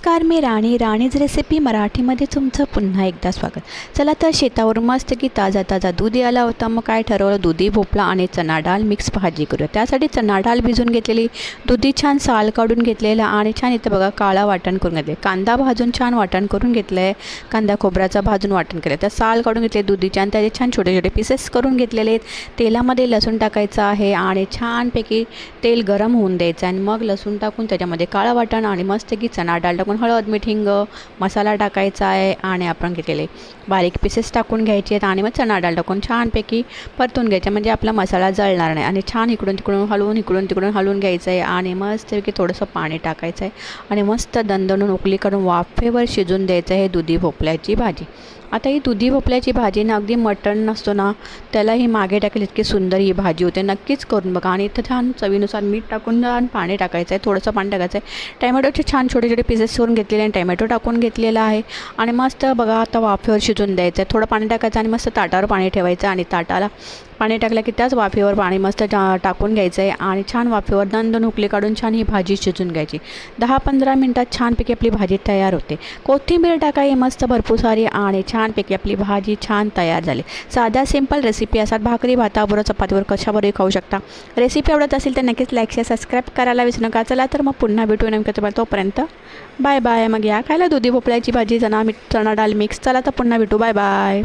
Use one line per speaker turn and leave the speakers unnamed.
नमस्कार, मी राणीज रेसिपी मराठीमध्ये तुमचं पुन्हा एकदा स्वागत. चला तर शेतावर मस्त की ताजा ताजा दूध आला होता. मग काय ठरवलं, दुधी भोपळा आणि चणा डाळ मिक्स भाजी करूया. त्यासाठी चणा डाळ भिजून घेतलेली, दुधी छान साल काढून घेतलेला आणि छान इथं बघा काळा वाटण करून घेतले. कांदा भाजून छान वाटण करून घेतलं आहे. कांदा खोबऱ्याचा भाजून वाटण केलं. त्या साल काढून घेतले दुधीचे आणि त्याचे छान छोटे छोटे पीसेस करून घेतलेले आहेत. तेलामध्ये लसूण टाकायचं आहे आणि छानपैकी तेल गरम होऊन द्यायचं आणि मग लसूण टाकून त्याच्यामध्ये काळं वाटण आणि मस्त की चणा डाळ टाकून हळद मीठ हिंग मसाला टाकायचा आहे आणि आपण घेतलेले बारीक पीसेस टाकून घ्यायचे आहेत आणि मग चणा डाळ टाकून छानपैकी परतून घ्यायचं, म्हणजे आपला मसाला जळणार नाही. आणि छान इकडून तिकडून हलवून घ्यायचं आहे आणि मस्तपैकी थोडंसं पाणी टाकायचं आहे आणि मस्त दणदणून उकळी काढून वाफेवर शिजून द्यायचं आहे दुधी भोपळ्याची भाजी. आता ही दुधी भोपळ्याची भाजी ना अगदी मटण नसतो ना त्यालाही मागे टाकली इतकी सुंदर ही भाजी होते. नक्कीच करून बघा. आणि इथं छान चवीनुसार मीठ टाकून छान पाणी टाकायचं आहे, थोडंसं पाणी टाकायचं आहे. टॅमॅटोचे छान छोटे छोटे पीसेस करून घेतलेले आणि टॅमॅटो टाकून घेतलेला आहे आणि मस्त बघा आता वाफेवर शिजून द्यायचं आहे. थोडं पाणी टाकायचं आणि मस्त ताटावर पाणी ठेवायचं आणि ताटाला पाणी टाकलं की त्याच वाफेवर पाणी मस्त टाकून घ्यायचं आहे आणि छान वाफेवर दोन उकळी काढून छान ही भाजी शिजून घ्यायची. 10-15 मिनटात छानपैकी आपली भाजी तयार होते. कोथिंबीर टाकायची मस्त भरपूर सारी आणि छानपैकी आपली भाजी छान तयार झाली. साध्या सिंपल रेसिपी असतात. भाकरी भाताबरोबर चपातीवर कशाबरोबर खाऊ शकता. रेसिपी आवडत असेल तर नक्कीच लाईक शेअर सबस्क्राईब करायला विसरू नका. चला तर मग पुन्हा भेटू नेमकं तुम्हाला, तोपर्यंत बाय बाय. मग या खायला दुधी भोपळ्याची भाजी चणा डाळ मिक्स. चला तर पुन्हा भेटू. Bye bye.